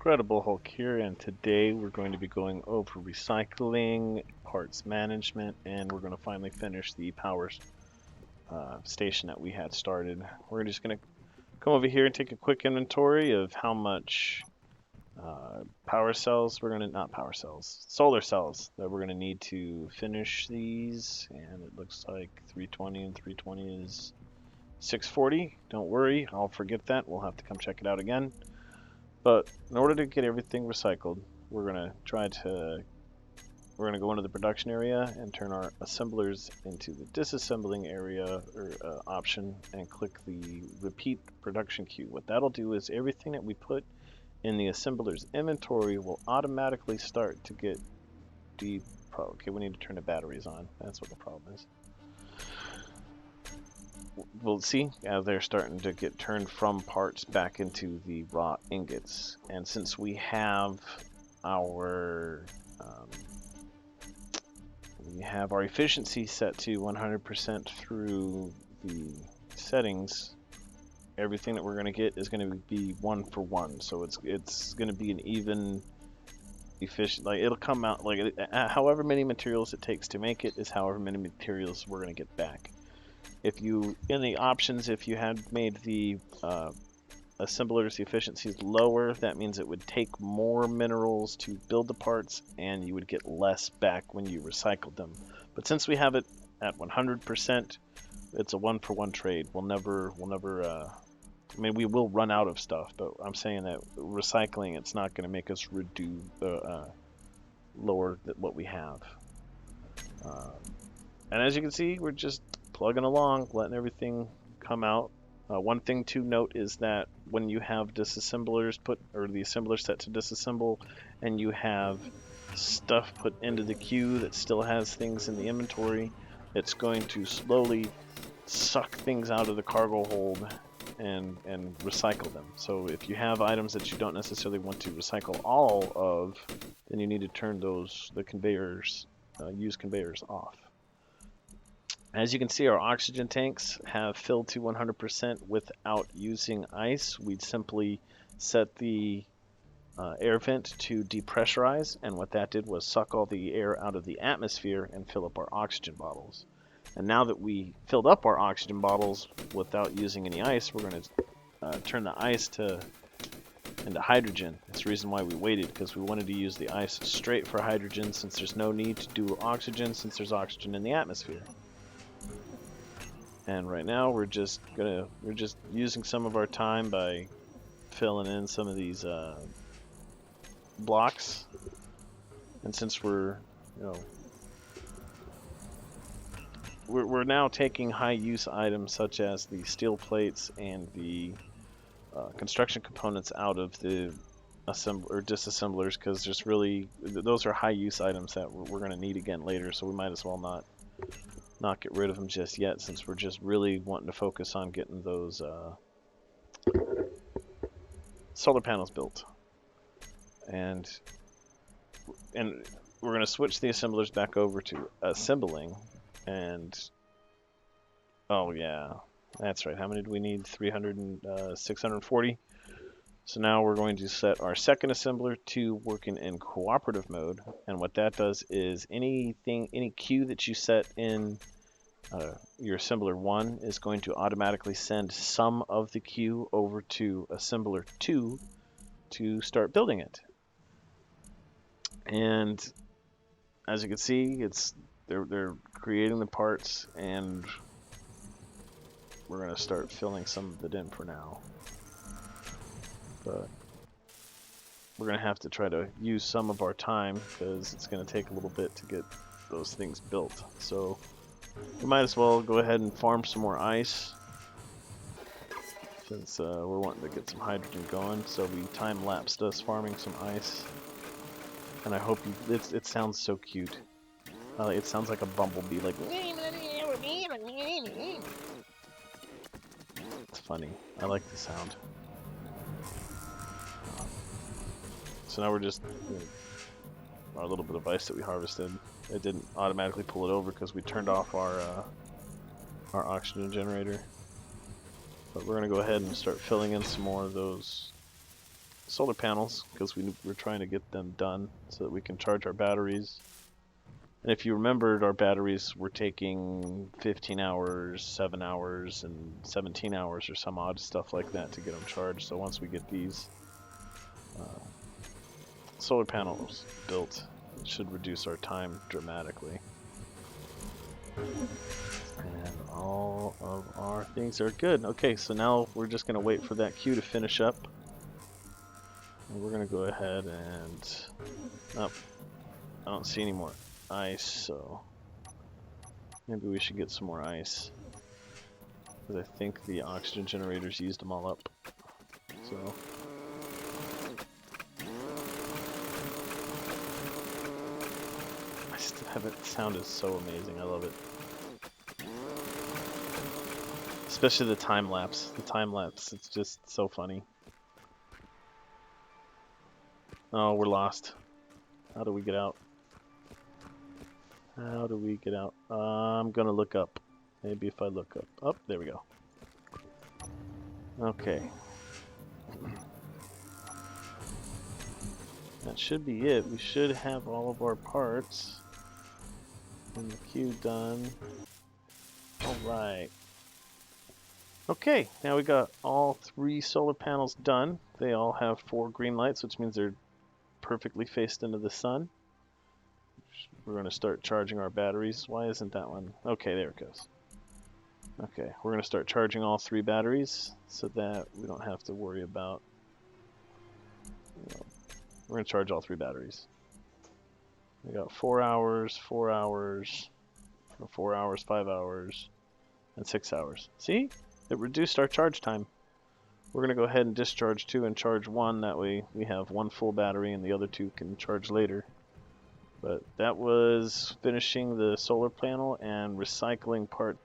Credible Hulk here, and today we're going to be going over recycling, parts management, and we're going to finally finish the power station that we had started. We're just going to come over here and take a quick inventory of how much power cells we're going to, not power cells, solar cells that we're going to need to finish these, and it looks like 320 and 320 is 640. Don't worry, I'll forget that. We'll have to come check it out again. But in order to get everything recycled, we're gonna go into the production area and turn our assemblers into the disassembling area or option and click the repeat production queue. What that'll do is everything that we put in the assembler's inventory will automatically start to get okay, we need to turn the batteries on. That's what the problem is. We'll see as they're starting to get turned from parts back into the raw ingots. And since we have our efficiency set to 100% through the settings, everything that we're going to get is going to be 1 for 1. So it's going to be an even efficient, like it'll come out like however many materials it takes to make it is however many materials we're going to get back. If you, in the options, if you had made the assembler's efficiencies lower, that means it would take more minerals to build the parts and you would get less back when you recycled them. But since we have it at 100%, it's a 1-for-1 trade. We'll never, I mean, we will run out of stuff, but I'm saying that recycling, it's not going to make us reduce, lower what we have. And as you can see, we're just plugging along, letting everything come out. One thing to note is that when you have disassemblers the assembler set to disassemble, and you have stuff put into the queue that still has things in the inventory, it's going to slowly suck things out of the cargo hold and recycle them. So if you have items that you don't necessarily want to recycle all of, then you need to turn the conveyors, use conveyors off. As you can see, our oxygen tanks have filled to 100% without using ice. We'd simply set the air vent to depressurize, and what that did was suck all the air out of the atmosphere and fill up our oxygen bottles. And now that we filled up our oxygen bottles without using any ice, we're going to turn the ice into hydrogen. That's the reason why we waited, because we wanted to use the ice straight for hydrogen, since there's no need to do oxygen since there's oxygen in the atmosphere. And right now we're just using some of our time by filling in some of these blocks. And since we're now taking high use items such as the steel plates and the construction components out of the disassemblers, because those are high use items that we're going to need again later, so we might as well not get rid of them just yet, since we're just really wanting to focus on getting those solar panels built. And we're going to switch the assemblers back over to assembling. And oh yeah, that's right, how many do we need? 640. So now we're going to set our second assembler to working in cooperative mode, and what that does is any queue that you set in your assembler 1 is going to automatically send some of the queue over to assembler 2 to start building it. And as you can see, they're creating the parts, and we're going to start filling some of it in for now. But we're going to have to try to use some of our time, because it's going to take a little bit to get those things built. So we might as well go ahead and farm some more ice, since we're wanting to get some hydrogen going. So we time-lapsed us farming some ice, and I hope it sounds so cute. It sounds like a bumblebee, like it's funny. I like the sound. So now we're just our little bit of ice that we harvested. It didn't automatically pull it over because we turned off our oxygen generator. But we're gonna go ahead and start filling in some more of those solar panels because we're trying to get them done so that we can charge our batteries. And if you remembered, our batteries were taking 15 hours, 7 hours, and 17 hours or some odd stuff like that to get them charged. So once we get these solar panels built, it should reduce our time dramatically. And all of our things are good. Okay, so now we're just going to wait for that queue to finish up. And we're going to go ahead and... Oh, I don't see any more ice, so maybe we should get some more ice. Because I think the oxygen generators used them all up. So... I still haven't... The sound is so amazing, I love it. Especially the time lapse. The time lapse, it's just so funny. Oh, we're lost. How do we get out? How do we get out? I'm gonna look up. Maybe if I look up. Oh, there we go. Okay. That should be it. We should have all of our parts and the queue done. Alright. Okay, now we got all 3 solar panels done. They all have 4 green lights, which means they're perfectly faced into the sun. We're going to start charging our batteries. Why isn't that one? Okay, there it goes. Okay, we're going to start charging all 3 batteries so that we don't have to worry about... We're going to charge all 3 batteries. We got 4 hours, 4 hours, 4 hours, 5 hours, and 6 hours. See? It reduced our charge time. We're going to go ahead and discharge 2 and charge 1. That way we have 1 full battery and the other 2 can charge later. But that was finishing the solar panel and recycling part